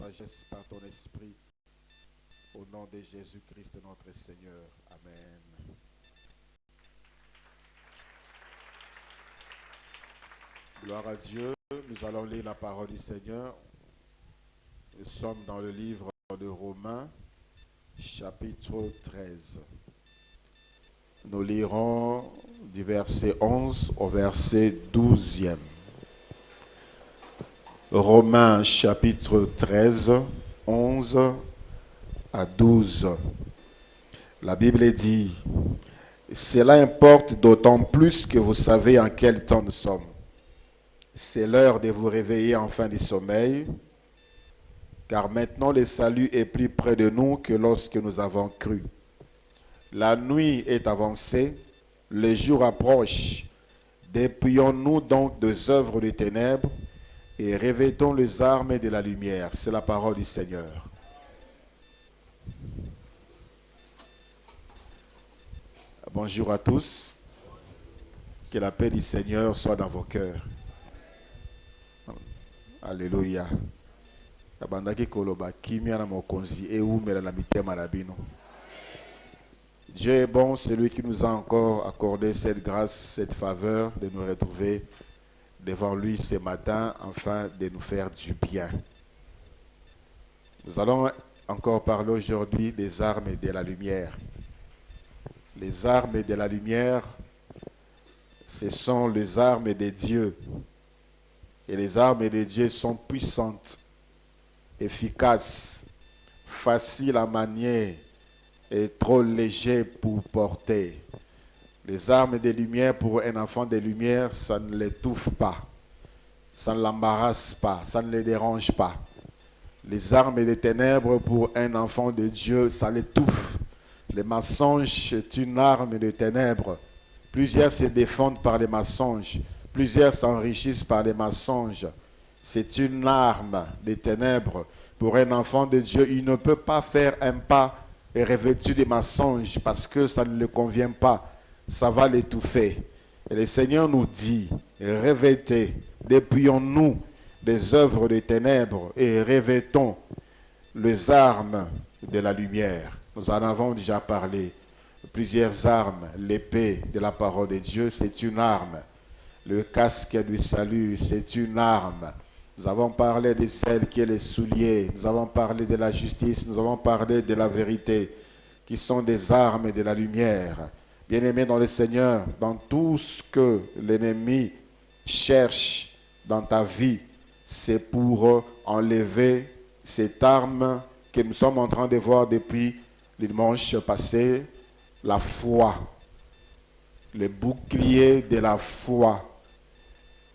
sagesse par ton esprit. Au nom de Jésus-Christ, notre Seigneur. Amen. Gloire à Dieu. Nous allons lire la parole du Seigneur. Nous sommes dans le livre de Romains, chapitre 13. Nous lirons du verset 11 au verset 12e. Romains, chapitre 13, 11 à 12. La Bible dit: cela importe d'autant plus que vous savez en quel temps nous sommes. C'est l'heure de vous réveiller enfin du sommeil, car maintenant le salut est plus près de nous que lorsque nous avons cru. La nuit est avancée, le jour approche. Dépouillons-nous donc des œuvres des ténèbres et revêtons les armes de la lumière. C'est la parole du Seigneur. Bonjour à tous. Que la paix du Seigneur soit dans vos cœurs. Alléluia. Dieu est bon, c'est lui qui nous a encore accordé cette grâce, cette faveur de nous retrouver devant lui ce matin, afin de nous faire du bien. Nous allons encore parler aujourd'hui des armes de la lumière. Les armes de la lumière, ce sont les armes de Dieu. Et les armes de Dieu sont puissantes, efficaces, faciles à manier et trop légères pour porter. Les armes de lumière pour un enfant de lumière, ça ne l'étouffe pas, ça ne l'embarrasse pas, ça ne le dérange pas. Les armes des ténèbres pour un enfant de Dieu, ça l'étouffe. Le mensonge est une arme des ténèbres. Plusieurs se défendent par les mensonges. Plusieurs s'enrichissent par les mensonges. C'est une arme des ténèbres. Pour un enfant de Dieu, il ne peut pas faire un pas revêtu de mensonges parce que ça ne lui convient pas. Ça va l'étouffer. Et le Seigneur nous dit: revêtez, dépouillons-nous des œuvres des ténèbres et revêtons les armes de la lumière. Nous en avons déjà parlé. Plusieurs armes. L'épée de la parole de Dieu, c'est une arme. Le casque du salut, c'est une arme. Nous avons parlé de celle qui est les souliers. Nous avons parlé de la justice. Nous avons parlé de la vérité, qui sont des armes de la lumière. Bien-aimés dans le Seigneur, dans tout ce que l'ennemi cherche dans ta vie, c'est pour enlever cette arme que nous sommes en train de voir depuis le dimanche passé, la foi. Le bouclier de la foi.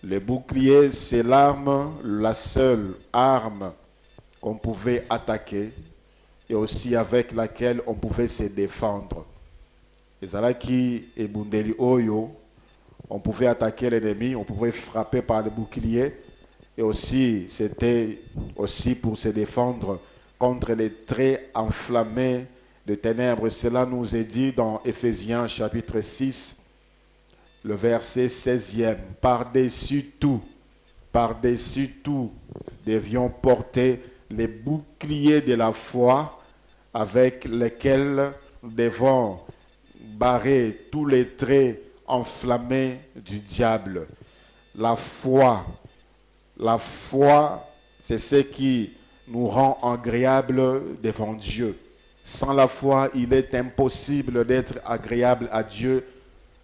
Le bouclier, c'est l'arme, la seule arme qu'on pouvait attaquer et aussi avec laquelle on pouvait se défendre. Ezalaki et Bundeli Oyo, on pouvait attaquer l'ennemi, on pouvait frapper par le bouclier et aussi c'était aussi pour se défendre contre les traits enflammés de ténèbres. Cela nous est dit dans Éphésiens chapitre 6, le verset 16e. Par-dessus tout, devions porter les boucliers de la foi avec lesquels nous devons barrer tous les traits enflammés du diable. La foi, c'est ce qui nous rend agréables devant Dieu. Sans la foi, il est impossible d'être agréable à Dieu,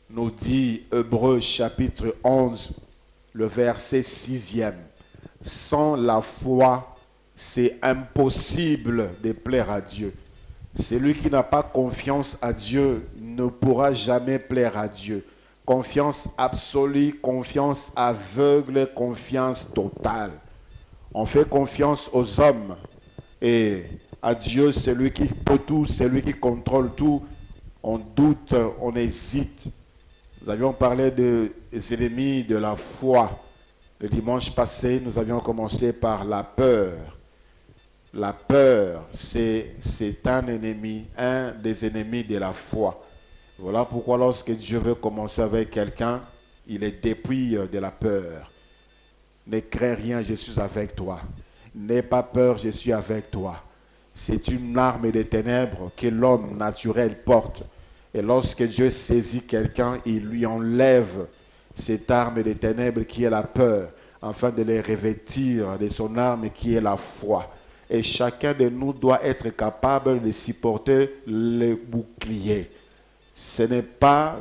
nous dit Hébreux chapitre 11, le verset 6e. Sans la foi, c'est impossible de plaire à Dieu. Celui qui n'a pas confiance à Dieu ne pourra jamais plaire à Dieu. Confiance absolue, confiance aveugle, confiance totale. On fait confiance aux hommes et à Dieu, celui qui peut tout, celui qui contrôle tout. On doute, on hésite. Nous avions parlé des ennemis de la foi. Le dimanche passé, nous avions commencé par la peur. La peur, c'est un ennemi, un des ennemis de la foi. Voilà pourquoi lorsque Dieu veut commencer avec quelqu'un, il est dépouille de la peur. Ne crains rien, je suis avec toi. N'aie pas peur, je suis avec toi. C'est une arme des ténèbres que l'homme naturel porte. Et lorsque Dieu saisit quelqu'un, il lui enlève cette arme des ténèbres qui est la peur, afin de les revêtir de son arme qui est la foi. Et chacun de nous doit être capable de supporter le bouclier. Ce n'est pas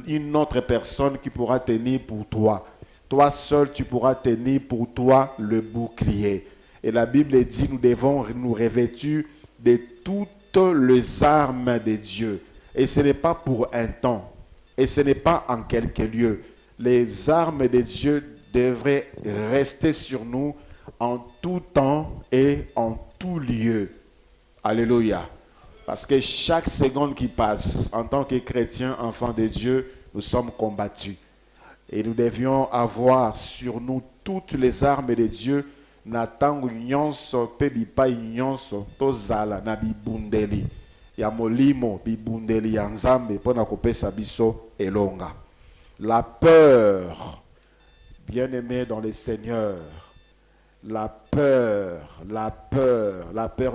une autre personne qui pourra tenir pour toi. Toi seul, tu pourras tenir pour toi le bouclier. Et la Bible dit, nous devons nous revêtir de toutes les armes de Dieu. Et ce n'est pas pour un temps. Et ce n'est pas en quelques lieux. Les armes de Dieu devraient rester sur nous en tout temps et en tout lieu. Alléluia. Parce que chaque seconde qui passe, en tant que chrétiens, enfants de Dieu, nous sommes combattus. Et nous devions avoir sur nous toutes les armes de Dieu. Natangu nyonso pe bipai nyonso tozala na bibundeli ya molimo bibundeli ya nzambe pona kopesa biso elonga. La peur, bien-aimé dans le Seigneur, la peur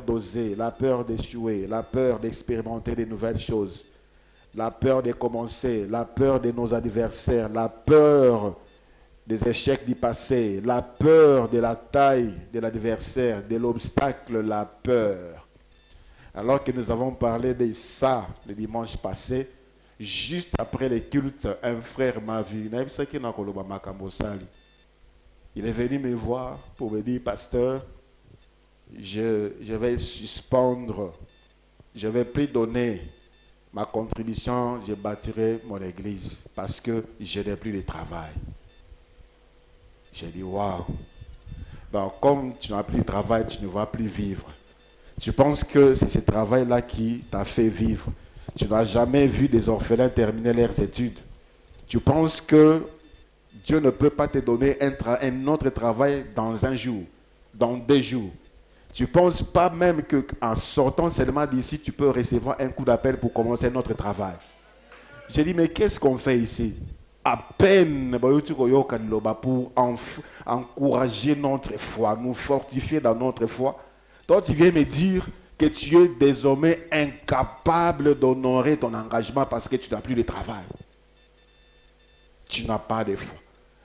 d'oser, la peur d'échouer, la peur d'expérimenter de nouvelles choses, la peur de commencer, la peur de nos adversaires, la peur des échecs du passé, la peur de la taille de l'adversaire, de l'obstacle, la peur. Alors que nous avons parlé de ça le dimanche passé, juste après le culte, un frère m'a vu. Il est venu me voir pour me dire, pasteur, je vais suspendre, je vais plus donner ma contribution, je bâtirai mon église parce que je n'ai plus de travail. J'ai dit, waouh. Donc, comme tu n'as plus de travail, tu ne vas plus vivre. Tu penses que c'est ce travail-là qui t'a fait vivre. Tu n'as jamais vu des orphelins terminer leurs études. Tu penses que Dieu ne peut pas te donner un autre travail dans un jour, dans 2 jours. Tu ne penses pas même qu'en sortant seulement d'ici, tu peux recevoir un coup d'appel pour commencer notre travail. J'ai dit, mais qu'est-ce qu'on fait ici? À peine pour encourager notre foi, nous fortifier dans notre foi. Toi, tu viens me dire que tu es désormais incapable d'honorer ton engagement parce que tu n'as plus de travail. Tu n'as pas de foi.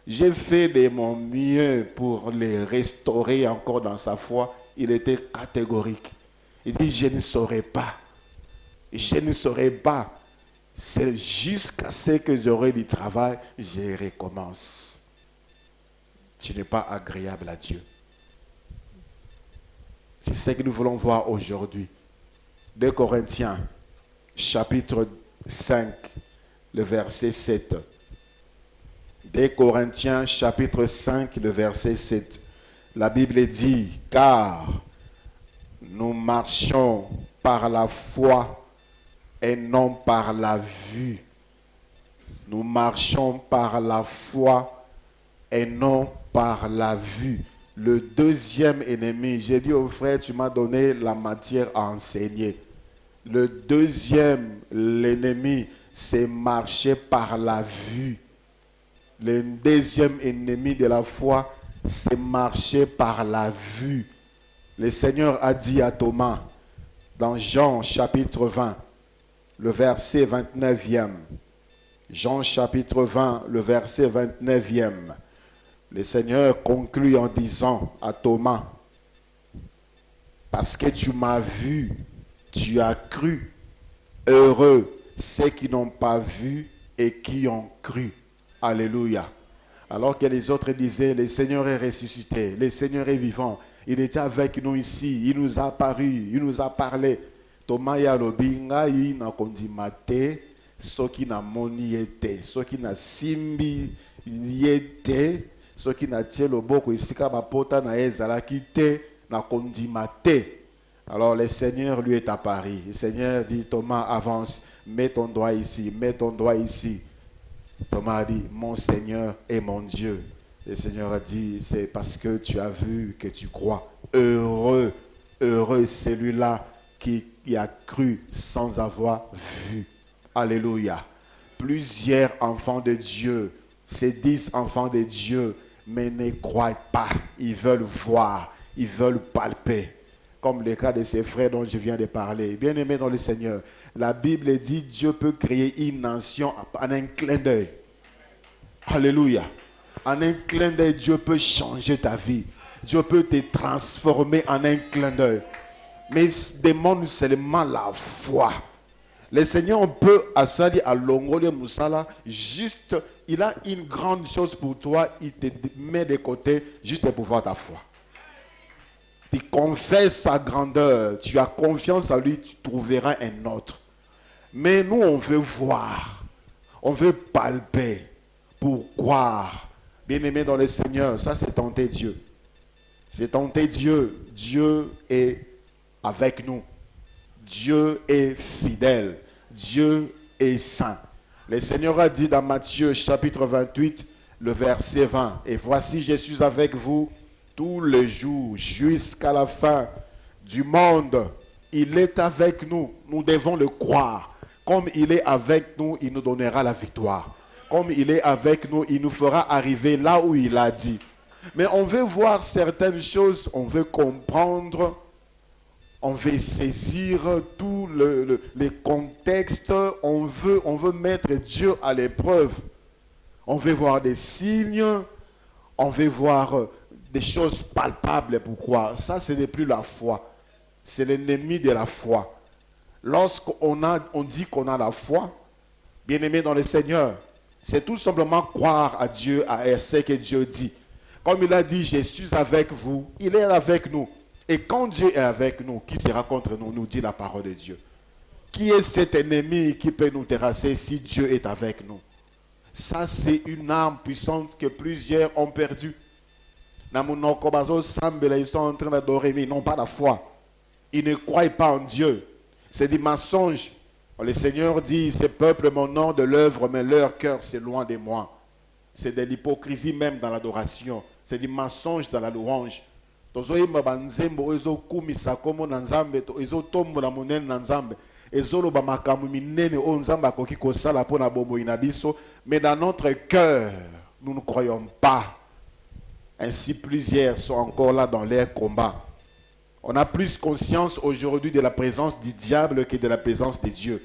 J'ai fait de mon mieux pour les restaurer encore dans sa foi. Il était catégorique. Il dit, je ne saurais pas. Je ne saurais pas. C'est jusqu'à ce que j'aurai du travail, je recommence. Tu n'es pas agréable à Dieu. C'est ce que nous voulons voir aujourd'hui. 2 Corinthiens, chapitre 5, le verset 7. 2 Corinthiens, chapitre 5, le verset 7. La Bible dit, car nous marchons par la foi et non par la vue. Nous marchons par la foi et non par la vue. Le deuxième ennemi, j'ai dit au frère, tu m'as donné la matière à enseigner. Le deuxième, l'ennemi, c'est marcher par la vue. Le deuxième ennemi de la foi, c'est marcher par la vue. Le Seigneur a dit à Thomas, dans Jean chapitre 20, le verset 29e. Jean chapitre 20, le verset 29e. Le Seigneur conclut en disant à Thomas, parce que tu m'as vu, tu as cru. Heureux ceux qui n'ont pas vu et qui ont cru. Alléluia. Alors que les autres disaient, le Seigneur est ressuscité, le Seigneur est vivant. Il était avec nous ici, il nous a apparu, il nous a parlé. Thomas ya lobinga yi na kondima te soki na moni ete soki na simbi yete soki na tie loboko isika bapota na ezalaki te na kondima te. Alors le Seigneur lui est apparu. Le Seigneur dit, Thomas, avance, mets ton doigt ici, mets ton doigt ici. Thomas a dit, mon Seigneur et mon Dieu. Le Seigneur a dit, c'est parce que tu as vu que tu crois. Heureux, heureux celui-là qui a cru sans avoir vu. Alléluia. Plusieurs enfants de Dieu, ces 10 enfants de Dieu, mais ne croient pas. Ils veulent voir. ils veulent palper. Comme le cas de ces frères dont je viens de parler. Bien-aimés dans le Seigneur, la Bible dit Dieu peut créer une nation en un clin d'œil. Alléluia. En un clin d'œil, Dieu peut changer ta vie. Dieu peut te transformer en un clin d'œil. Mais il demande seulement la foi. Le Seigneur peut assali à l'ongole Moussala, juste, il a une grande chose pour toi, il te met de côté juste pour voir ta foi. Tu confesses sa grandeur, tu as confiance en lui, tu trouveras un autre. Mais nous, on veut voir, on veut palper pour croire. Bien-aimé dans le Seigneur, ça c'est tenter Dieu. C'est tenter Dieu. Dieu est avec nous. Dieu est fidèle. Dieu est saint. Le Seigneur a dit dans Matthieu chapitre 28, le verset 20, « Et voici, je suis avec vous tous les jours, jusqu'à la fin du monde. » Il est avec nous. Nous devons le croire. Comme il est avec nous, il nous donnera la victoire. Comme il est avec nous, il nous fera arriver là où il a dit. Mais on veut voir certaines choses, on veut comprendre, on veut saisir tout les contextes, on veut mettre Dieu à l'épreuve. On veut voir des signes, on veut voir des choses palpables. Pourquoi? Ça, ce n'est plus la foi. C'est l'ennemi de la foi. Lorsqu'on dit qu'on a la foi, bien-aimé dans le Seigneur, c'est tout simplement croire à Dieu, à ce que Dieu dit. Comme il a dit, je suis avec vous, il est avec nous. Et quand Dieu est avec nous, qui sera contre nous, nous dit la parole de Dieu. Qui est cet ennemi qui peut nous terrasser si Dieu est avec nous? Ça, c'est une arme puissante que plusieurs ont perdue. Ils sont en train d'adorer, mais ils n'ont pas la foi. Ils ne croient pas en Dieu. C'est des mensonges. Le Seigneur dit, ces peuples m'honorent de l'œuvre, mais leur cœur, c'est loin de moi. C'est de l'hypocrisie même dans l'adoration. C'est du mensonge dans la louange. Mais dans notre cœur, nous ne croyons pas. Ainsi, plusieurs sont encore là dans leur combat. On a plus conscience aujourd'hui de la présence du diable que de la présence de Dieu.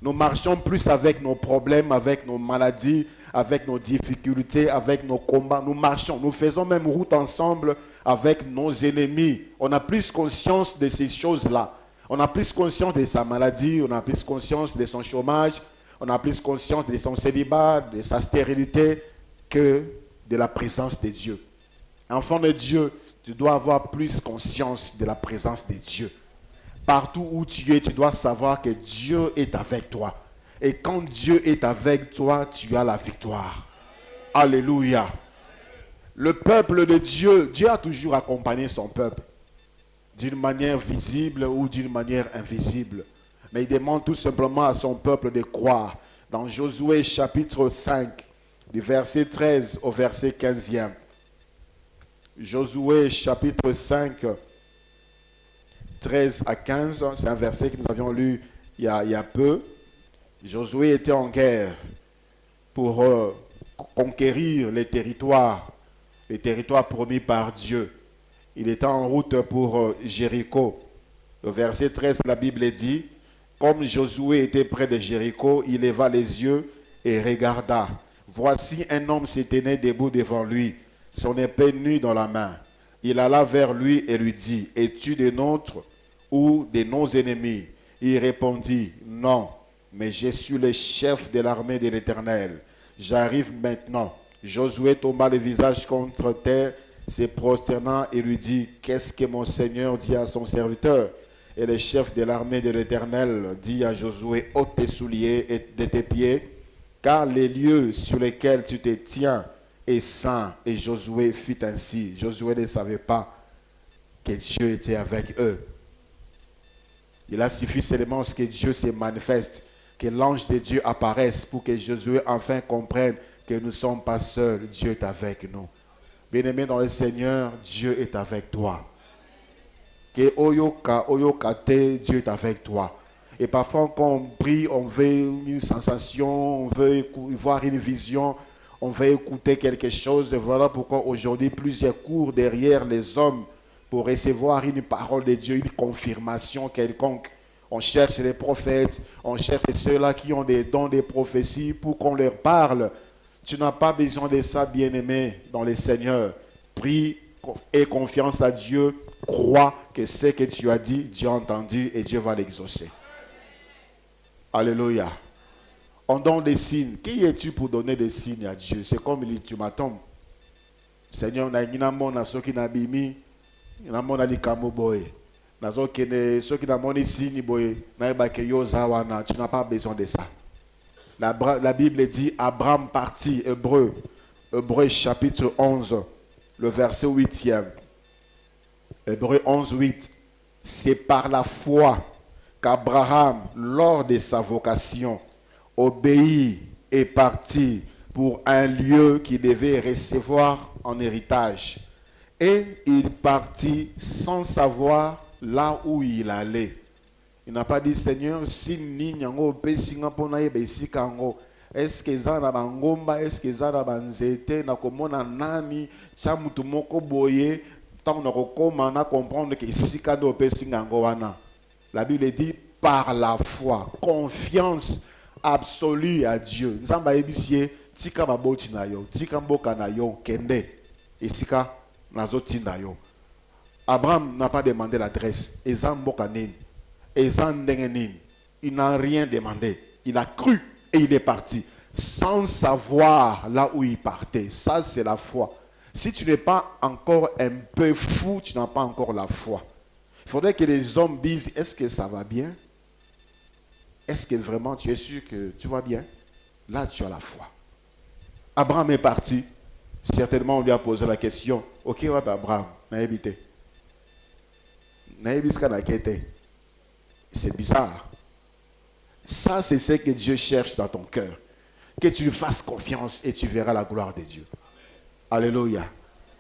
Nous marchons plus avec nos problèmes, avec nos maladies, avec nos difficultés, avec nos combats. Nous marchons, nous faisons même route ensemble avec nos ennemis. On a plus conscience de ces choses-là. On a plus conscience de sa maladie, on a plus conscience de son chômage, on a plus conscience de son célibat, de sa stérilité que de la présence de Dieu. Enfant de Dieu, tu dois avoir plus conscience de la présence de Dieu. Partout où tu es, tu dois savoir que Dieu est avec toi. Et quand Dieu est avec toi, tu as la victoire. Alléluia. Le peuple de Dieu, Dieu a toujours accompagné son peuple. D'une manière visible ou d'une manière invisible. Mais il demande tout simplement à son peuple de croire. Dans Josué chapitre 5, du verset 13 au verset 15e. Josué chapitre 5, 13 à 15, c'est un verset que nous avions lu il y a peu. Josué était en guerre pour conquérir les territoires promis par Dieu. Il était en route pour Jéricho. Le verset 13, la Bible dit, comme Josué était près de Jéricho, il leva les yeux et regarda. Voici un homme se tenait debout devant lui, son épée nue dans la main. Il alla vers lui et lui dit, es-tu des nôtres ou de nos ennemis? Il répondit, non, mais je suis le chef de l'armée de l'Éternel. J'arrive maintenant. Josué tomba le visage contre terre, se prosternant et lui dit, qu'est-ce que mon Seigneur dit à son serviteur? Et le chef de l'armée de l'Éternel dit à Josué, ôte tes souliers et de tes pieds, car les lieux sur lesquels tu te tiens est saint. Et Josué fit ainsi. Josué ne savait pas que Dieu était avec eux. Il a suffi seulement que Dieu se manifeste, que l'ange de Dieu apparaisse pour que Josué enfin comprenne que nous ne sommes pas seuls. Dieu est avec nous. Bien-aimé dans le Seigneur, Dieu est avec toi. Que Oyokate, Dieu est avec toi. Et parfois quand on prie, on veut une sensation, on veut voir une vision, on veut écouter quelque chose. Et voilà pourquoi aujourd'hui plusieurs courent derrière les hommes pour recevoir une parole de Dieu, une confirmation quelconque. On cherche les prophètes, on cherche ceux-là qui ont des dons de prophétie pour qu'on leur parle. Tu n'as pas besoin de ça, bien-aimé, dans le Seigneur. Prie et confiance à Dieu. Crois que ce que tu as dit, Dieu a entendu et Dieu va l'exaucer. Alléluia. On donne des signes. Qui es-tu pour donner des signes à Dieu? C'est comme l'ultimatum. Seigneur, na ngina mona soki na bimi, na mona likamo boy. Na soki na moni signe boy, na ebake yo zawana. Tu n'as pas besoin de ça. La Bible dit Abraham partit, Hébreu chapitre 11, le verset 8e. Hébreu 11, 8. C'est par la foi qu'Abraham, lors de sa vocation, obéit et partit pour un lieu qu'il devait recevoir en héritage. Et il partit sans savoir là où il allait. Il n'a pas dit, Seigneur, si ninyango pesinga pona yebesikango, est-ce que ça na bangomba, est-ce que ça na banzete, na komona nani, cha mutu moko boye, tant na kokoma na comprendre que sika do pesingango wana. La Bible dit par la foi, confiance absolue à Dieu. Nzamba ebisie tika baboti na yo, tika mboka na yo kende, esika nazo tinda yo. Abraham n'a pas demandé l'adresse, ezamboka nini. Il n'a rien demandé. Il a cru et il est parti sans savoir là où il partait. Ça, c'est la foi. Si tu n'es pas encore un peu fou, tu n'as pas encore la foi. Il faudrait que les hommes disent, est-ce que ça va bien? Est-ce que vraiment tu es sûr que tu vas bien? Là, tu as la foi. Abraham est parti. Certainement, on lui a posé la question. Ok, ouais, Abraham, n'a habité. N'a habité. C'est bizarre. Ça, c'est ce que Dieu cherche dans ton cœur. Que tu lui fasses confiance et tu verras la gloire de Dieu. Alléluia.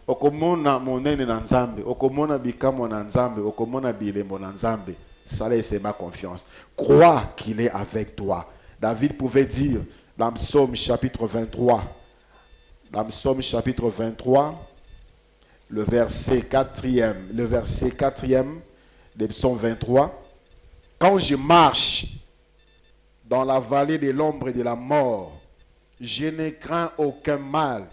Okomona monene na nzambe, okomona bikamo na nzambe, okomona bilembo na nzambe. Ça, c'est ma confiance. Crois qu'il est avec toi. David pouvait dire dans Psaume chapitre 23, le verset 4e, de Psaume 23. Quand je marche dans la vallée de l'ombre et de la mort, je ne crains aucun mal,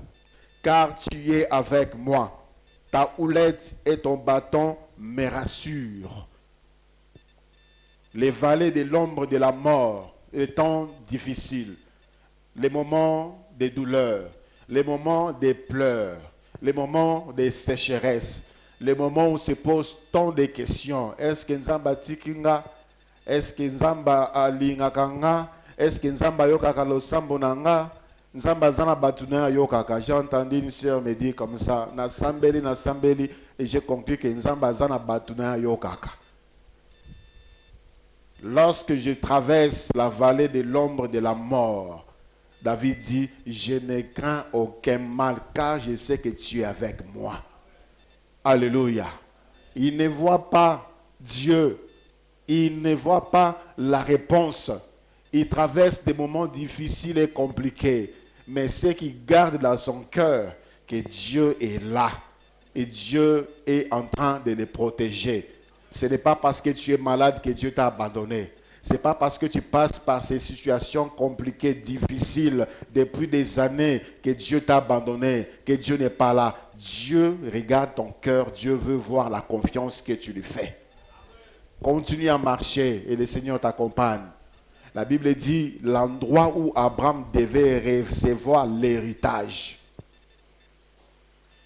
car tu es avec moi. Ta houlette et ton bâton me rassurent. Les vallées de l'ombre et de la mort, les temps difficiles, les moments de douleur, les moments de pleurs, les moments de sécheresse, les moments où se posent tant de questions. Est-ce que Nzamba tikinga? Est-ce que Nzamba alingaka nga? Est-ce que Nzamba yokaka losambo na nga? Nzamba zana batuna yokaka. J'ai entendu une sœur me dire comme ça, na sambeli, et j'ai compris que Nzamba zana batuna yokaka. Lorsque je traverse la vallée de l'ombre de la mort, David dit, je ne crains aucun mal, car je sais que tu es avec moi. Alléluia. Il ne voit pas Dieu. Il ne voit pas la réponse. Il traverse des moments difficiles et compliqués. Mais ce qu'il garde dans son cœur, que Dieu est là. Et Dieu est en train de le protéger. Ce n'est pas parce que tu es malade que Dieu t'a abandonné. Ce n'est pas parce que tu passes par ces situations compliquées, difficiles, depuis des années, que Dieu t'a abandonné, que Dieu n'est pas là. Dieu regarde ton cœur. Dieu veut voir la confiance que tu lui fais. Continue à marcher et le Seigneur t'accompagne. La Bible dit l'endroit où Abraham devait recevoir l'héritage.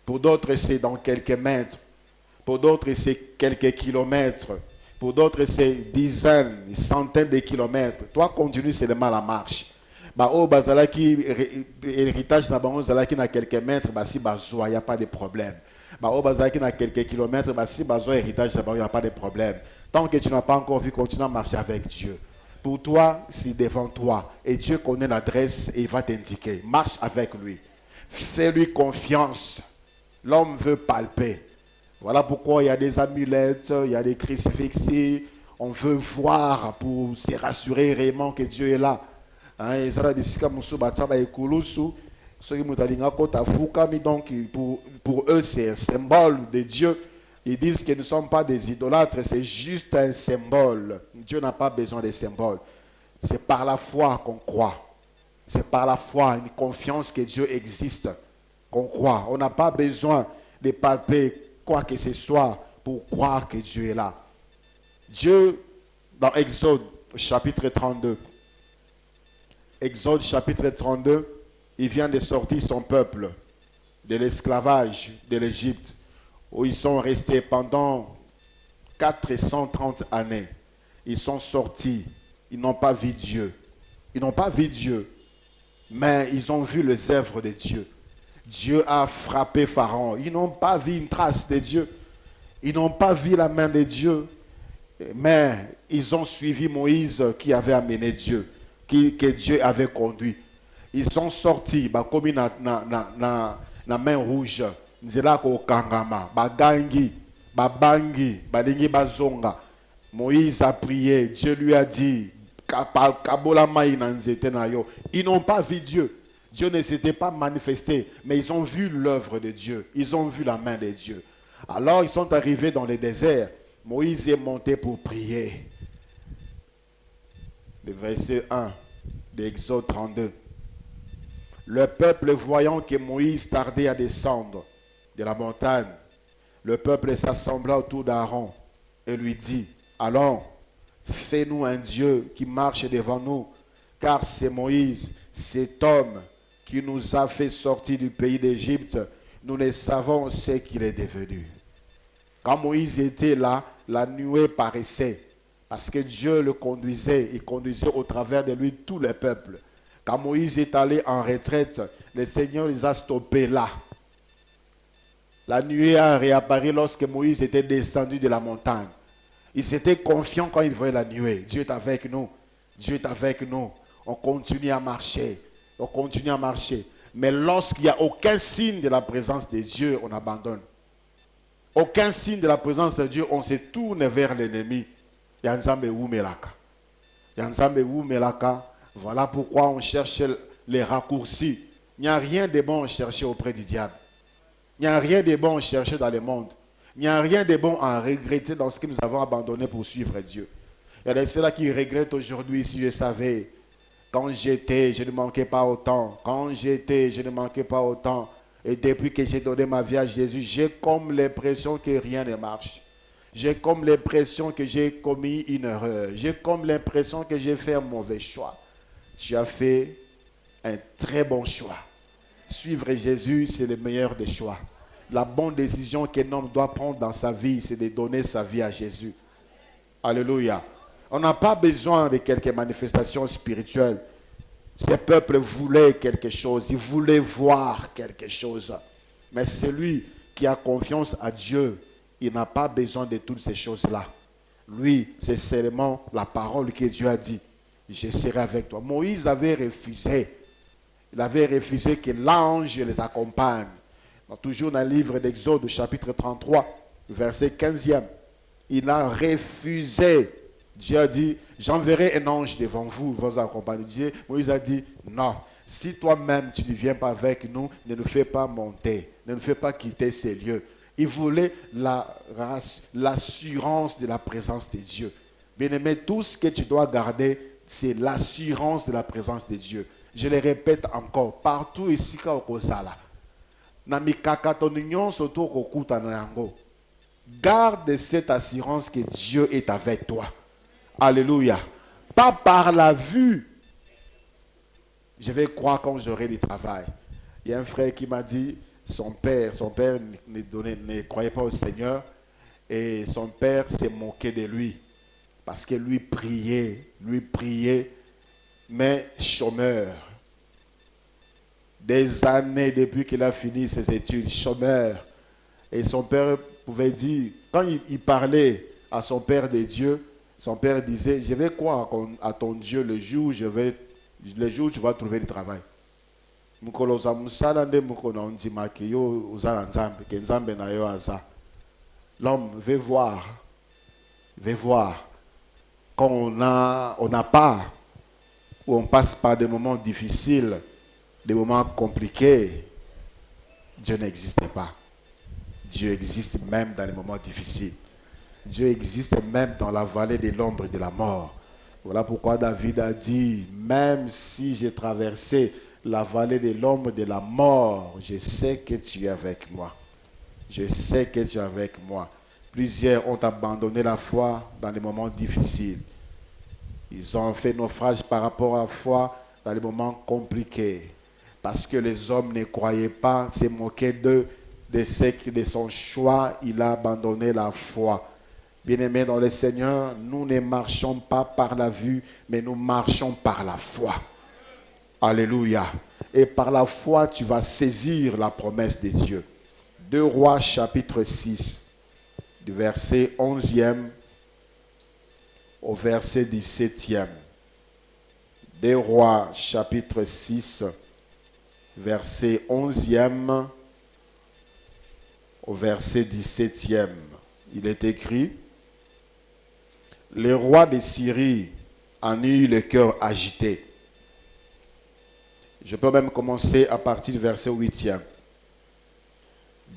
Pour d'autres, c'est dans quelques mètres. Pour d'autres, c'est quelques kilomètres. Pour d'autres, c'est dizaines, centaines de kilomètres. Toi, continue seulement la marche. Oh, bazalaki héritage na quelques mètres, si il n'y a pas de problème. Oh, bazalaki na quelques kilomètres, si héritage, il n'y a pas de problème. Tant que tu n'as pas encore vu, continue à marcher avec Dieu. Pour toi, c'est devant toi. Et Dieu connaît l'adresse et il va t'indiquer. Marche avec lui. Fais-lui confiance. L'homme veut palper. Voilà pourquoi il y a des amulettes, il y a des crucifixes. On veut voir pour se rassurer réellement que Dieu est là. Donc pour eux, c'est un symbole de Dieu. Ils disent que nous ne sommes pas des idolâtres, c'est juste un symbole. Dieu n'a pas besoin de symboles. C'est par la foi qu'on croit. C'est par la foi, une confiance que Dieu existe, qu'on croit. On n'a pas besoin de palper quoi que ce soit pour croire que Dieu est là. Dieu, dans Exode chapitre 32, Exode chapitre 32, il vient de sortir son peuple de l'esclavage de l'Égypte, où ils sont restés pendant 430 années. Ils sont sortis, ils n'ont pas vu Dieu. Ils n'ont pas vu Dieu, mais ils ont vu les œuvres de Dieu. Dieu a frappé Pharaon. Ils n'ont pas vu une trace de Dieu. Ils n'ont pas vu la main de Dieu. Mais ils ont suivi Moïse qui avait amené Dieu, que Dieu avait conduit. Ils sont sortis, comme na main rouge. Nzela ko kangama, bagangi, babangi, balingi bazonga. Moïse a prié, Dieu lui a dit, ils n'ont pas vu Dieu. Dieu ne s'était pas manifesté, mais ils ont vu l'œuvre de Dieu. Ils ont vu la main de Dieu. Alors ils sont arrivés dans le désert. Moïse est monté pour prier. Le verset 1 d'Exode 32. Le peuple, voyant que Moïse tardait à descendre de la montagne, le peuple s'assembla autour d'Aaron et lui dit, allons, fais-nous un Dieu qui marche devant nous, car c'est Moïse, cet homme qui nous a fait sortir du pays d'Égypte. Nous ne savons ce qu'il est devenu. Quand Moïse était là, la nuée paraissait, parce que Dieu le conduisait, il conduisait au travers de lui tout le peuple. Quand Moïse est allé en retraite, le Seigneur les a stoppés là. La nuée a réapparu lorsque Moïse était descendu de la montagne. Il s'était confiant quand il voyait la nuée. Dieu est avec nous. Dieu est avec nous. On continue à marcher. On continue à marcher. Mais lorsqu'il n'y a aucun signe de la présence de Dieu, on abandonne. Aucun signe de la présence de Dieu, on se tourne vers l'ennemi. Yanzambe ou Melaka. Yanzambe ou Melaka. Voilà pourquoi on cherche les raccourcis. Il n'y a rien de bon à chercher auprès du diable. Il n'y a rien de bon à chercher dans le monde. Il n'y a rien de bon à regretter dans ce que nous avons abandonné pour suivre Dieu. Il y a des ceux-là qui regrettent aujourd'hui, si je savais. Quand j'étais, je ne manquais pas autant. Quand j'étais, je ne manquais pas autant. Et depuis que j'ai donné ma vie à Jésus, j'ai comme l'impression que rien ne marche. J'ai comme l'impression que j'ai commis une erreur. J'ai comme l'impression que j'ai fait un mauvais choix. Tu as fait un très bon choix. Suivre Jésus, c'est le meilleur des choix. La bonne décision qu'un homme doit prendre dans sa vie, c'est de donner sa vie à Jésus. Alléluia. On n'a pas besoin de quelques manifestations spirituelles. Ces peuples voulaient quelque chose. Ils voulaient voir quelque chose. Mais celui qui a confiance à Dieu, il n'a pas besoin de toutes ces choses-là. Lui, c'est seulement la parole que Dieu a dit. Je serai avec toi. Moïse avait refusé. Il avait refusé que l'ange les accompagne. Toujours dans le livre d'Exode, chapitre 33, verset 15e. Il a refusé. Dieu a dit, j'enverrai un ange devant vous, vous accompagner. Dieu, Moïse a dit, non, si toi-même tu ne viens pas avec nous, ne nous fais pas monter, ne nous fais pas quitter ces lieux. Il voulait l'assurance de la présence de Dieu. Bien-aimé, tout ce que tu dois garder, c'est l'assurance de la présence de Dieu. Je le répète encore, partout ici, garde cette assurance que Dieu est avec toi. Alléluia. Pas par la vue. Je vais croire quand j'aurai du travail. Il y a un frère qui m'a dit, son père ne croyait pas au Seigneur et son père s'est moqué de lui parce que lui priait, mais chômeur. Des années depuis qu'il a fini ses études, chômeur. Et son père pouvait dire, quand il parlait à son père des dieux, son père disait, je vais croire à ton Dieu le jour où tu vas trouver du travail. L'homme veut voir. Quand on n'a pas, ou on passe par des moments difficiles, des moments compliqués, Dieu n'existe pas. Dieu existe même dans les moments difficiles. Dieu existe même dans la vallée de l'ombre et de la mort. Voilà pourquoi David a dit, même si j'ai traversé la vallée de l'ombre de la mort, je sais que tu es avec moi. Je sais que tu es avec moi. Plusieurs ont abandonné la foi dans les moments difficiles. Ils ont fait naufrage par rapport à la foi dans les moments compliqués. Parce que les hommes ne croyaient pas, se moquaient d'eux, de son choix, il a abandonné la foi. Bien-aimés dans le Seigneur, nous ne marchons pas par la vue, mais nous marchons par la foi. Alléluia. Et par la foi, tu vas saisir la promesse de Dieu. 2 Rois chapitre 6, du verset 11e au verset 17e. 2 Rois chapitre 6, verset 11e au verset 17e. Il est écrit, le roi de Syrie en eut le cœur agité. Je peux même commencer à partir du verset 8e.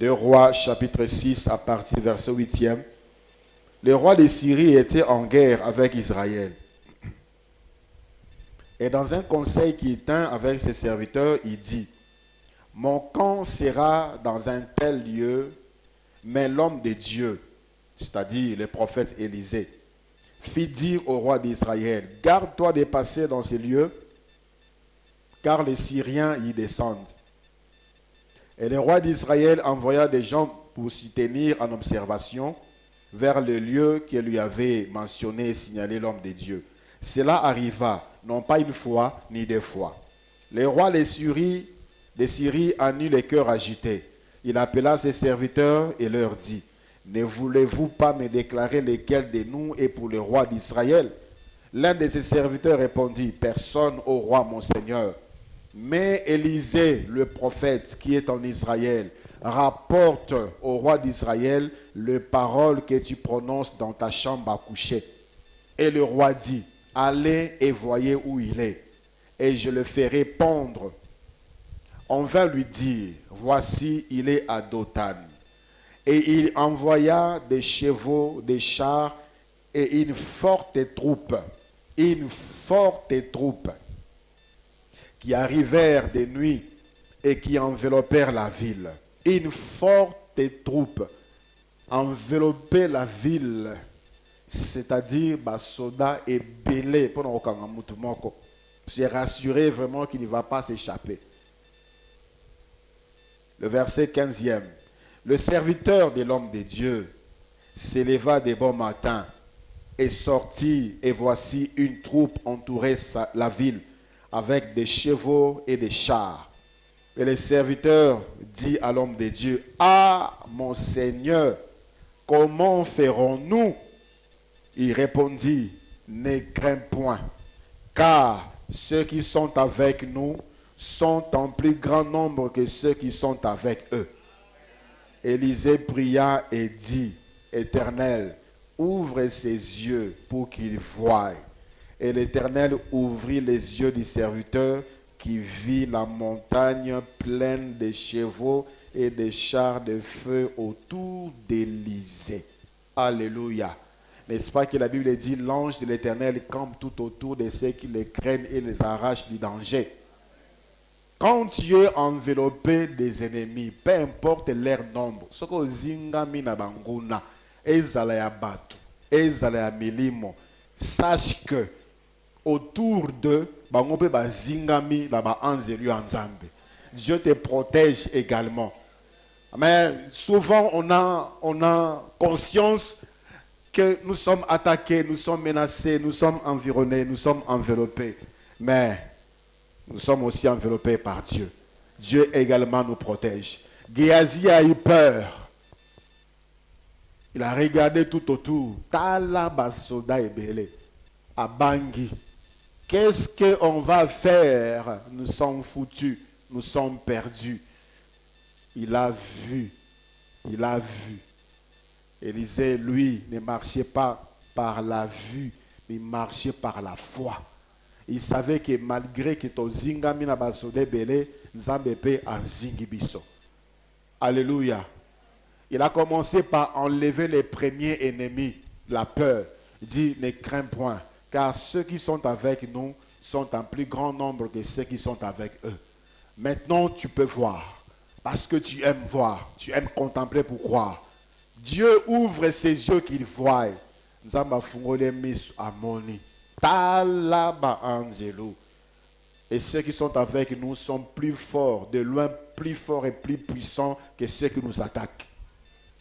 2 Rois chapitre 6 à partir du verset 8e. Le roi de Syrie était en guerre avec Israël. Et dans un conseil qu'il tint avec ses serviteurs, il dit, mon camp sera dans un tel lieu, mais l'homme de Dieu, c'est-à-dire le prophète Élisée, fit dire au roi d'Israël, garde-toi de passer dans ces lieux, car les Syriens y descendent. Et le roi d'Israël envoya des gens pour s'y tenir en observation vers le lieu que lui avait mentionné et signalé l'homme de Dieu. Cela arriva, non pas une fois, ni deux fois. Le roi de Syrie en eut le cœur agité. Il appela ses serviteurs et leur dit, ne voulez-vous pas me déclarer lequel de nous est pour le roi d'Israël? L'un de ses serviteurs répondit, personne au roi mon seigneur. Mais Élisée, le prophète qui est en Israël, rapporte au roi d'Israël les paroles que tu prononces dans ta chambre à coucher. Et le roi dit, allez et voyez où il est, et je le ferai pondre. On vint lui dire, voici, il est à Dothan. Et il envoya des chevaux, des chars et une forte troupe qui arrivèrent de nuit et qui enveloppèrent la ville. Une forte troupe enveloppait la ville, c'est-à-dire soldats et belés pour se rassurer vraiment qu'il ne va pas s'échapper. Le verset 15e. Le serviteur de l'homme de Dieu s'éleva de bon matin et sortit, et voici une troupe entourait la ville avec des chevaux et des chars. Et le serviteur dit à l'homme de Dieu, ah mon Seigneur, comment ferons-nous? Il répondit, ne crains point, car ceux qui sont avec nous sont en plus grand nombre que ceux qui sont avec eux. Élisée pria et dit, Éternel, ouvre ses yeux pour qu'il voie. Et l'Éternel ouvrit les yeux du serviteur qui vit la montagne pleine de chevaux et de chars de feu autour d'Élisée. Alléluia. N'est-ce pas que la Bible dit, l'ange de l'Éternel campe tout autour de ceux qui les craignent et les arrache du danger. Quand Dieu a enveloppé des ennemis, peu importe leur nombre, ce que zingami na banguna, ezala ya batu, ezala ya milimo, sache que autour d'eux, bangope ba zingami na ba anzelu anzambe. Dieu te protège également. Mais souvent on a conscience que nous sommes attaqués, nous sommes menacés, nous sommes environnés, nous sommes enveloppés. Mais nous sommes aussi enveloppés par Dieu. Dieu également nous protège. Géasi a eu peur. Il a regardé tout autour. Tala basoda ebele. À Bangui. Qu'est-ce qu'on va faire? Nous sommes foutus. Nous sommes perdus. Il a vu. Il a vu. Élisée, lui, ne marchait pas par la vue, mais il marchait par la foi. Il savait que malgré que ton zingami na basode belé, Nzambe pe en zingi biso. Alléluia. Il a commencé par enlever les premiers ennemis, la peur. Il dit, ne crains point, car ceux qui sont avec nous sont en plus grand nombre que ceux qui sont avec eux. Maintenant, tu peux voir, parce que tu aimes voir, tu aimes contempler pour croire. Dieu ouvre ses yeux qu'il voie. Nzamba fungole misu amoni. Talaba angelo. Et ceux qui sont avec nous sont plus forts, de loin plus forts et plus puissants que ceux qui nous attaquent.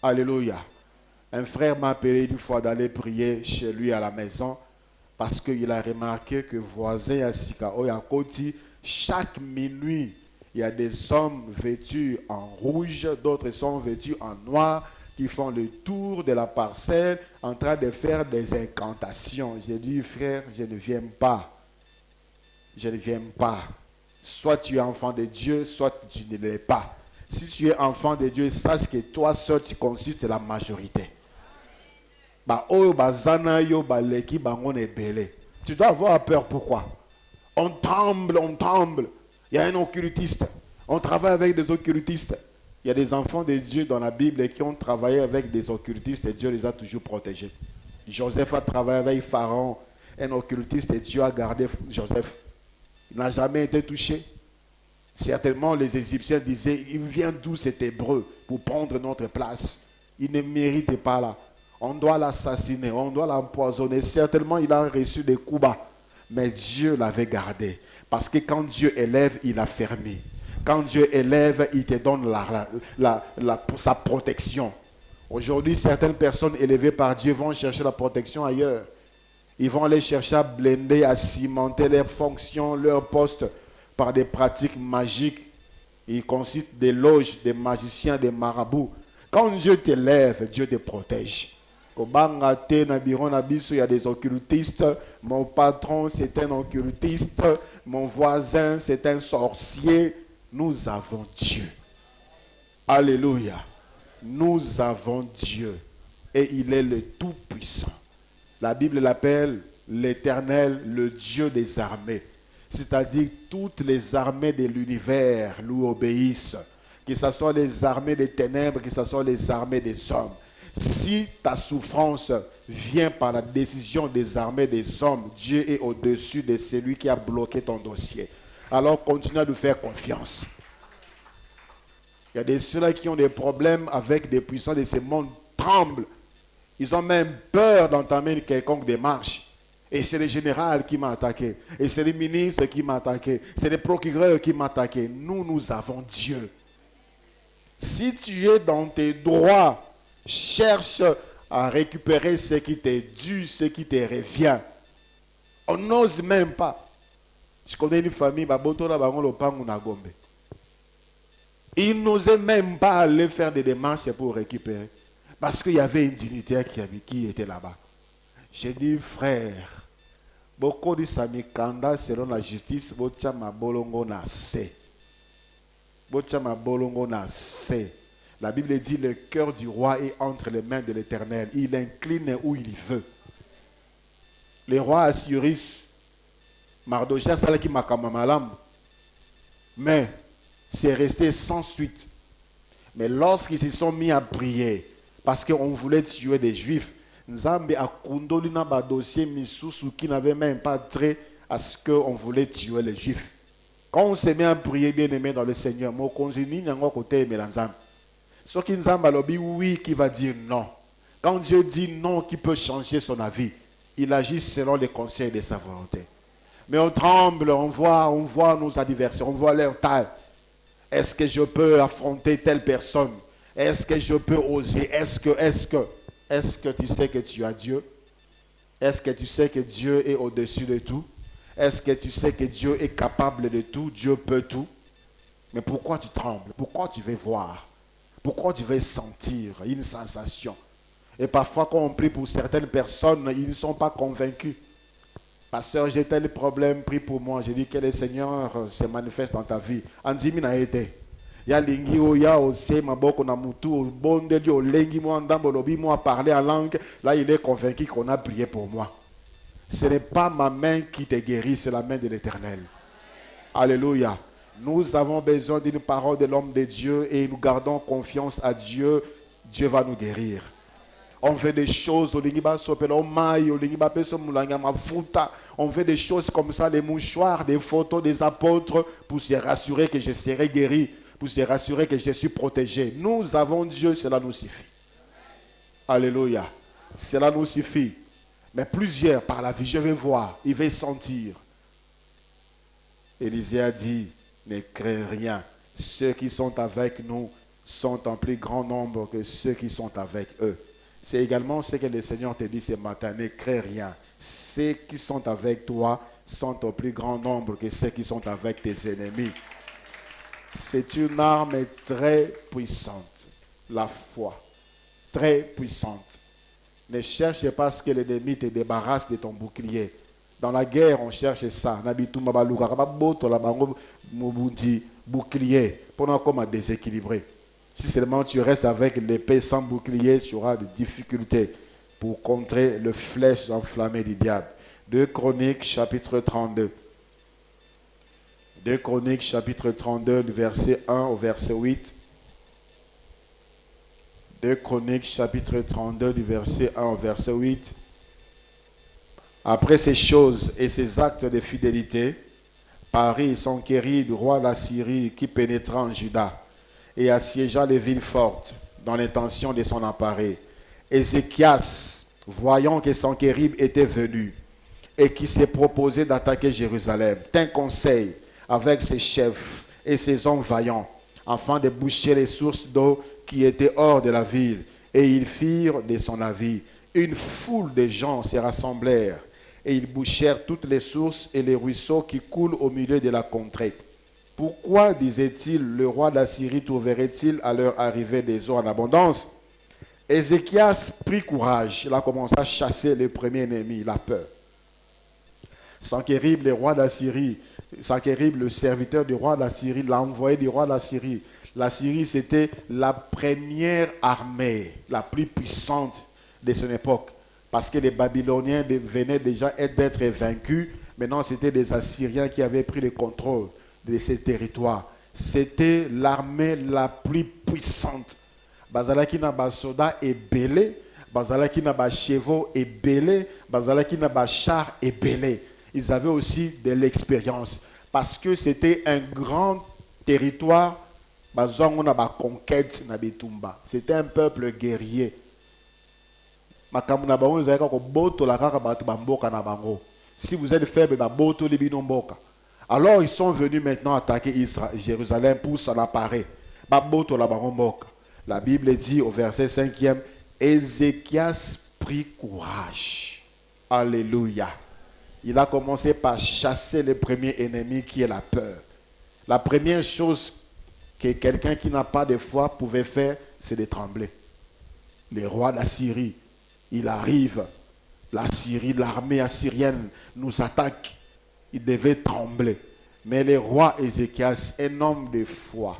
Alléluia. Un frère m'a appelé une fois d'aller prier chez lui à la maison parce qu'il a remarqué que voisin à Sikao et à Koti, chaque minuit, il y a des hommes vêtus en rouge, d'autres sont vêtus en noir, qui font le tour de la parcelle en train de faire des incantations. J'ai dit, frère, je ne viens pas. Je ne viens pas. Soit tu es enfant de Dieu, soit tu ne l'es pas. Si tu es enfant de Dieu, sache que toi seul tu constitues la majorité. Tu dois avoir peur. Pourquoi? On tremble, on tremble. Il y a un occultiste. On travaille avec des occultistes. Il y a des enfants de Dieu dans la Bible qui ont travaillé avec des occultistes et Dieu les a toujours protégés. Joseph a travaillé avec Pharaon, un occultiste, et Dieu a gardé Joseph. Il n'a jamais été touché. Certainement, les Égyptiens disaient, il vient d'où cet Hébreu pour prendre notre place? Il ne mérite pas là. On doit l'assassiner, on doit l'empoisonner. Certainement, il a reçu des coups bas. Mais Dieu l'avait gardé. Parce que quand Dieu élève, il a fermé. Quand Dieu élève, il te donne sa protection. Aujourd'hui, certaines personnes élevées par Dieu vont chercher la protection ailleurs. Ils vont aller chercher à blender, à cimenter leurs fonctions, leurs postes par des pratiques magiques. Ils constituent des loges, des magiciens, des marabouts. Quand Dieu t'élève, Dieu te protège. Il y a des occultistes. Mon patron, c'est un occultiste. Mon voisin, c'est un sorcier. Nous avons Dieu. Alléluia. Nous avons Dieu. Et il est le Tout-Puissant. La Bible l'appelle l'Éternel, le Dieu des armées. C'est-à-dire toutes les armées de l'univers lui obéissent. Que ce soit les armées des ténèbres, que ce soit les armées des hommes. Si ta souffrance vient par la décision des armées des hommes, Dieu est au-dessus de celui qui a bloqué ton dossier. Alors continue à lui faire confiance. Il y a des ceux-là qui ont des problèmes avec des puissants de ce monde, tremblent. Ils ont même peur d'entamer quelconque démarche. Et c'est le général qui m'a attaqué. Et c'est le ministre qui m'a attaqué. C'est le procureur qui m'a attaqué. Nous avons Dieu. Si tu es dans tes droits, cherche à récupérer ce qui t'est dû, ce qui te revient. On n'ose même pas. Je connais une famille, ils n'osaient même pas aller faire des démarches pour récupérer. Parce qu'il y avait une dignitaire qui était là-bas. J'ai dit, frère, beaucoup de Samikanda, selon la justice, la Bible dit, le cœur du roi est entre les mains de l'Éternel. Il incline où il veut. Le roi Assyrus, Mardochée, c'est qui m'a comme malam. Mais c'est resté sans suite. Mais lorsqu'ils se sont mis à prier, parce qu'on voulait tuer des Juifs, Nzambe a kundolina ba dossier misusu qui n'avait même pas trait à ce qu'on voulait tuer les Juifs. Quand on s'est mis à prier, bien aimé dans le Seigneur, mon congénie n'a pas côté mais l'Nzambe. Ce qui Nzambe a dit oui, qui va dire non. Quand Dieu dit non, qui peut changer son avis, il agit selon les conseils de sa volonté. Mais on tremble, on voit nos adversaires, on voit leur taille. Est-ce que je peux affronter telle personne? Est-ce que je peux oser? Est-ce que tu sais que tu as Dieu? Est-ce que tu sais que Dieu est au-dessus de tout? Est-ce que tu sais que Dieu est capable de tout? Dieu peut tout? Mais pourquoi tu trembles? Pourquoi tu veux voir? Pourquoi tu veux sentir une sensation? Et parfois quand on prie pour certaines personnes, ils ne sont pas convaincus. Pasteur, j'ai tel problème, prie pour moi. Je dis que le Seigneur se manifeste dans ta vie. Anzimi na été. Ya lingi o ya ose maboko na mutu o bonde li o lengi mo andambo lobi mo a parlé en langue. Là, il est convaincu qu'on a prié pour moi. Ce n'est pas ma main qui te guérit, c'est la main de l'Éternel. Alléluia. Nous avons besoin d'une parole de l'homme de Dieu et nous gardons confiance à Dieu Dieu va nous guérir. On fait des choses, on fait des choses comme ça, des mouchoirs, des photos des apôtres pour se rassurer que je serai guéri, pour se rassurer que je suis protégé. Nous avons Dieu, cela nous suffit. Alléluia. Cela nous suffit. Mais plusieurs, par la vie, je vais voir, ils vont sentir. Élisée a dit, ne crée rien. Ceux qui sont avec nous sont en plus grand nombre que ceux qui sont avec eux. C'est également ce que le Seigneur te dit ce matin, ne crée rien. Ceux qui sont avec toi sont au plus grand nombre que ceux qui sont avec tes ennemis. C'est une arme très puissante, la foi, très puissante. Ne cherche pas à ce que l'ennemi te débarrasse de ton bouclier. Dans la guerre, on cherche ça. Bouclier, pour comment déséquilibrer. Si seulement tu restes avec l'épée sans bouclier, tu auras des difficultés pour contrer le flèche enflammé du diable. 2 Chroniques, chapitre 32. 2 Chroniques, chapitre 32, du verset 1 au verset 8. 2 Chroniques, chapitre 32, du verset 1 au verset 8. Après ces choses et ces actes de fidélité, Paris s'enquérit du roi d'Assyrie qui pénétra en Juda et assiégea les villes fortes dans l'intention de s'en emparer. Ézéchias, voyant que Sanchérib était venu et qui s'est proposé d'attaquer Jérusalem, tint conseil avec ses chefs et ses hommes vaillants afin de boucher les sources d'eau qui étaient hors de la ville. Et ils firent de son avis. Une foule de gens se rassemblèrent et ils bouchèrent toutes les sources et les ruisseaux qui coulent au milieu de la contrée. Pourquoi, disait-il, le roi d'Assyrie trouverait-il à leur arrivée des eaux en abondance? Ézéchias prit courage. Il a commencé à chasser le premier ennemi, la peur. Sanchérib, le roi d'Assyrie, Sanchérib, le serviteur du roi d'Assyrie, l'a envoyé du roi d'Assyrie. La Syrie, c'était la première armée, la plus puissante de son époque. Parce que les Babyloniens venaient déjà d'être vaincus. Maintenant, c'était des Assyriens qui avaient pris le contrôle de ces territoires. C'était l'armée la plus puissante. Bazalaki na ba soldats et belé, bazalaki na ba chevaux et belé, bazalaki na ba chars et belé. Ils avaient aussi de l'expérience parce que c'était un grand territoire. C'était un peuple guerrier. Si vous êtes faible, alors ils sont venus maintenant attaquer Jérusalem pour s'en emparer. La Bible dit au verset 5e, Ézéchias prit courage. Alléluia. Il a commencé par chasser le premier ennemi qui est la peur. La première chose que quelqu'un qui n'a pas de foi pouvait faire, c'est de trembler. Le roi d'Assyrie, il arrive. L'Assyrie, l'armée assyrienne nous attaque. Il devait trembler. Mais le roi Ézéchias, un homme de foi,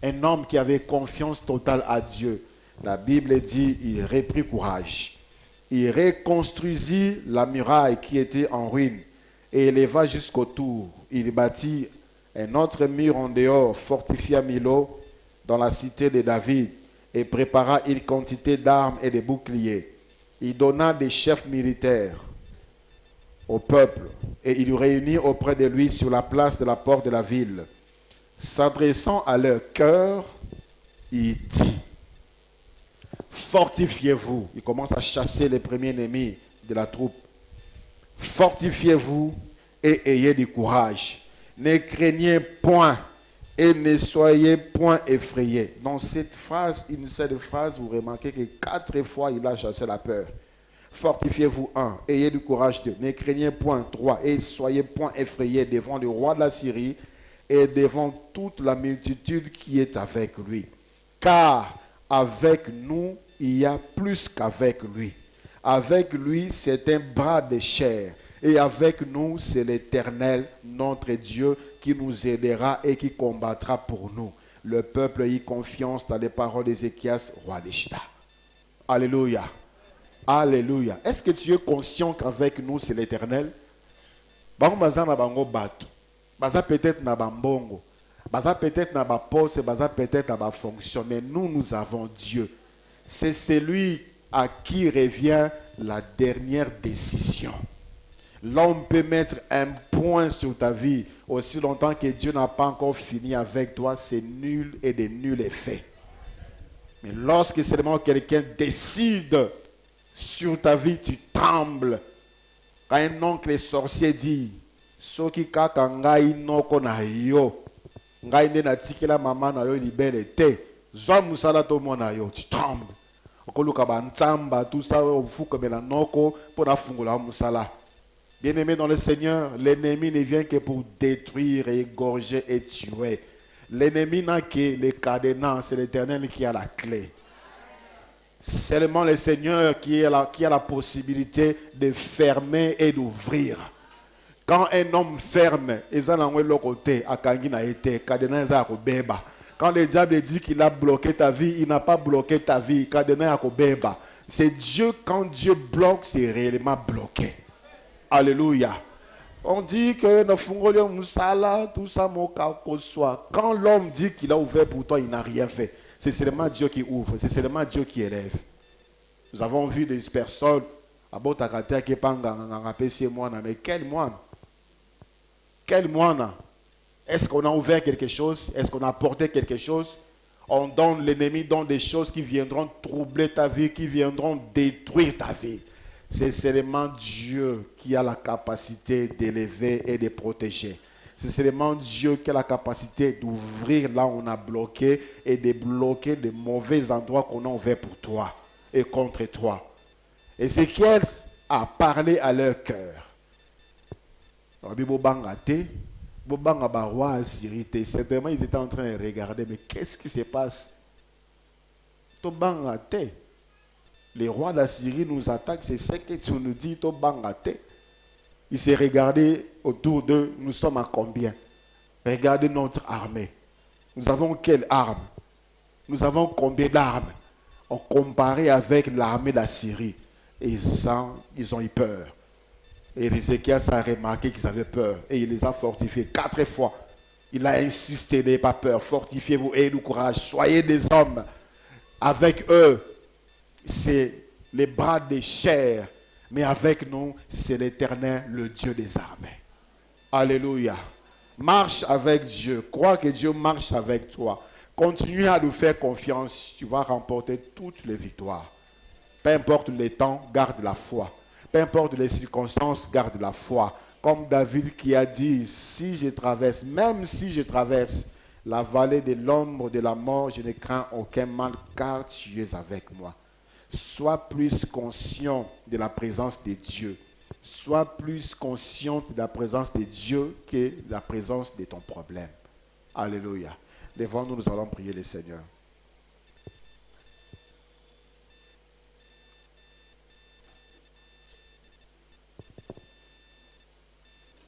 un homme qui avait confiance totale à Dieu, la Bible dit, il reprit courage. Il reconstruisit la muraille qui était en ruine et éleva jusqu'au tour. Il bâtit un autre mur en dehors, fortifia Milo dans la cité de David et prépara une quantité d'armes et de boucliers. Il donna des chefs militaires au peuple et il réunit auprès de lui sur la place de la porte de la ville. S'adressant à leur cœur, il dit, fortifiez-vous. Il commence à chasser les premiers ennemis de la troupe. Fortifiez-vous et ayez du courage. Ne craignez point et ne soyez point effrayés. Dans cette phrase, une seule phrase, vous remarquez que 4 fois il a chassé la peur. Fortifiez-vous, 1, ayez du courage, 2, ne craignez point, 3, et soyez point effrayés devant le roi de la Syrie et devant toute la multitude qui est avec lui. Car avec nous, il y a plus qu'avec lui. Avec lui, c'est un bras de chair. Et avec nous, c'est l'Éternel, notre Dieu, qui nous aidera et qui combattra pour nous. Le peuple y confiance dans les paroles d'Ézéchias, roi de Juda. Alléluia. Alléluia. Est-ce que tu es conscient qu'avec nous, c'est l'Éternel? Peut-être na bambongo. Baza peut-être dans ma poste, baza peut-être dans ma fonction, mais nous avons Dieu. C'est celui à qui revient la dernière décision. L'homme peut mettre un point sur ta vie aussi longtemps que Dieu n'a pas encore fini avec toi, c'est nul et de nul effet. Mais lorsque seulement quelqu'un décide sur ta vie, tu trembles. Quand un oncle sorcier dit, Soki kaka ngai noko na yo, ngai nde natikela mama na yo libele te, zwa musala to mona yo, tu trembles. Okoluka ba ntsamba, tout ça, ofuka bela noko, pour na fungula musala. Bien-aimé dans le Seigneur, l'ennemi ne vient que pour détruire, égorger et tuer. L'ennemi n'a que les cadenas, c'est l'Éternel qui a la clé. Seulement le Seigneur qui a la possibilité de fermer et d'ouvrir. Quand un homme ferme, quand le diable dit qu'il a bloqué ta vie, il n'a pas bloqué ta vie. C'est Dieu, quand Dieu bloque, c'est réellement bloqué. Alléluia. On dit que tout ça, quand l'homme dit qu'il a ouvert pour toi, il n'a rien fait. C'est seulement Dieu qui ouvre, c'est seulement Dieu qui élève. Nous avons vu des personnes, mais quel moine? Quel moine? Est-ce qu'on a ouvert quelque chose? Est-ce qu'on a apporté quelque chose? On donne, l'ennemi donne des choses qui viendront troubler ta vie, qui viendront détruire ta vie. C'est seulement Dieu qui a la capacité d'élever et de protéger. C'est seulement Dieu qui a la capacité d'ouvrir là où on a bloqué et de bloquer les mauvais endroits qu'on a ouverts pour toi et contre toi. Ézéchiel a parlé à leur cœur. Certainement, ils étaient en train de regarder, mais qu'est-ce qui se passe? Les rois d'Assyrie nous attaquent, c'est ce que tu nous dis, ils se regardaient autour d'eux, nous sommes à combien? Regardez notre armée. Nous avons quelle arme? Nous avons combien d'armes? On comparait avec l'armée d'Assyrie. Et ils ont eu peur. Et Ézéchiel a remarqué qu'ils avaient peur. Et il les a fortifiés 4 fois. Il a insisté, n'ayez pas peur, fortifiez-vous et du courage. Soyez des hommes. Avec eux, c'est les bras de chair. Mais avec nous, c'est l'Éternel, le Dieu des armées. Alléluia. Marche avec Dieu. Crois que Dieu marche avec toi. Continue à nous faire confiance. Tu vas remporter toutes les victoires. Peu importe le temps, garde la foi. Peu importe les circonstances, garde la foi. Comme David qui a dit, si je traverse, même si je traverse la vallée de l'ombre de la mort, je ne crains aucun mal car tu es avec moi. Sois plus conscient de la présence de Dieu. Sois plus consciente de la présence de Dieu que de la présence de ton problème. Alléluia. Devant nous, nous allons prier le Seigneur.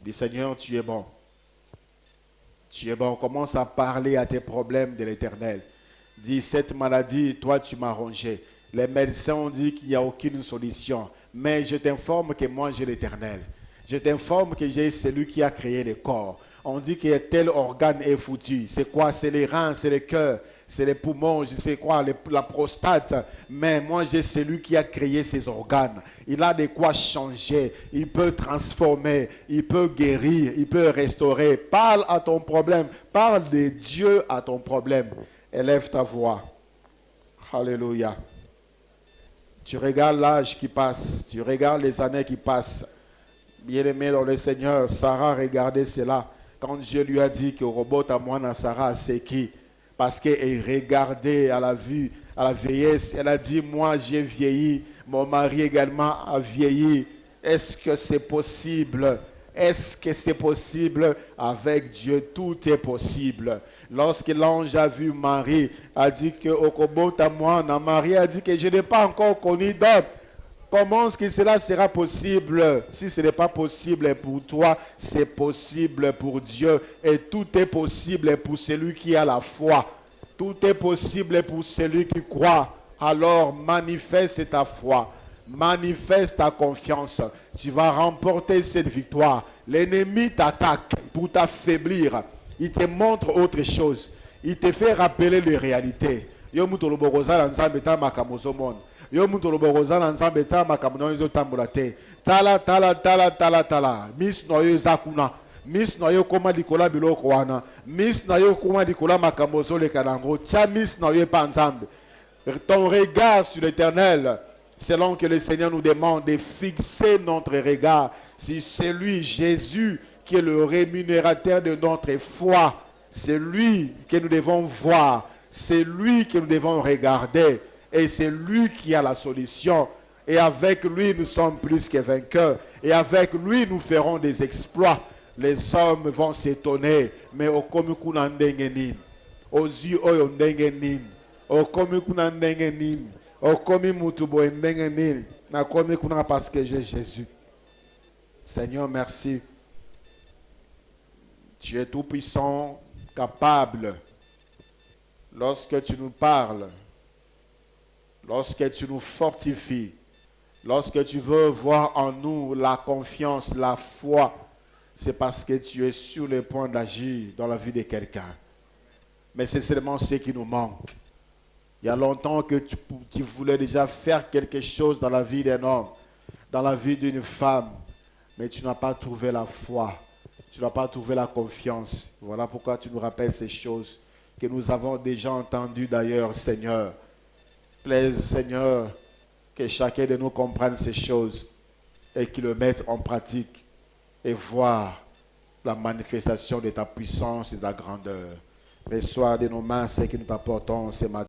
Dis Seigneur, tu es bon. Tu es bon. Commence à parler à tes problèmes de l'Éternel. Dis, cette maladie, toi tu m'as rongé. Les médecins ont dit qu'il n'y a aucune solution. Mais je t'informe que moi j'ai l'Éternel. Je t'informe que j'ai celui qui a créé le corps. On dit que tel organe est foutu. C'est quoi? C'est les reins, c'est le cœur, c'est les poumons, je sais quoi, la prostate. Mais moi j'ai celui qui a créé ces organes. Il a de quoi changer. Il peut transformer, il peut guérir, il peut restaurer. Parle à ton problème. Parle de Dieu à ton problème. Élève ta voix. Alléluia. Tu regardes l'âge qui passe, tu regardes les années qui passent. Bien-aimé dans le Seigneur, Sarah regardait cela. Quand Dieu lui a dit que robot à moi, Sarah, c'est qui? Parce qu'elle regardait à la vue, à la vieillesse. Elle a dit, moi j'ai vieilli, mon mari également a vieilli. Est-ce que c'est possible? Est-ce que c'est possible? Avec Dieu, tout est possible. Lorsque l'ange a vu Marie, a dit que Marie a dit que je n'ai pas encore connu d'homme. Comment est-ce que cela sera possible? Si ce n'est pas possible pour toi, c'est possible pour Dieu. Et tout est possible pour celui qui a la foi. Tout est possible pour celui qui croit. Alors manifeste ta foi. Manifeste ta confiance. Tu vas remporter cette victoire. L'ennemi t'attaque pour t'affaiblir. il te montre autre chose. Il te fait rappeler les réalités. Yo muto lobokoza na nzambe ta makamozo mon. Yo muto lobokoza na nzambe ta makamono zo tambola te. Tala. Mis no yo zakuna. Mis no yo koma likola biloko wana. Mis no yo koma likola makamozo le kanango. Tia mis no yo pa nzambe. Ton regard sur l'Éternel, selon que le Seigneur nous demande de fixer notre regard sur celui, Jésus, qui est le rémunérateur de notre foi. C'est lui que nous devons voir, c'est lui que nous devons regarder, et c'est lui qui a la solution. Et avec lui, nous sommes plus que vainqueurs. Et avec lui, nous ferons des exploits. Les hommes vont s'étonner, mais au komikuna ndengenin, aux yeux oyo ndengenin, au komikuna ndengenin, au komimutubo ndengenin, na komikuna parce que j'ai Jésus. Seigneur, merci. Tu es tout puissant, capable. Lorsque tu nous parles, lorsque tu nous fortifies, lorsque tu veux voir en nous la confiance, la foi, c'est parce que tu es sur le point d'agir dans la vie de quelqu'un. Mais c'est seulement ce qui nous manque. Il y a longtemps que tu voulais déjà faire quelque chose dans la vie d'un homme, dans la vie d'une femme, mais tu n'as pas trouvé la foi, tu n'as pas trouvé la confiance. Voilà pourquoi tu nous rappelles ces choses que nous avons déjà entendues d'ailleurs, Seigneur. Plaise, Seigneur, que chacun de nous comprenne ces choses et qu'il le mette en pratique et voir la manifestation de ta puissance et de ta grandeur. Mais sois de nos mains ce que nous t'apportons ce matin.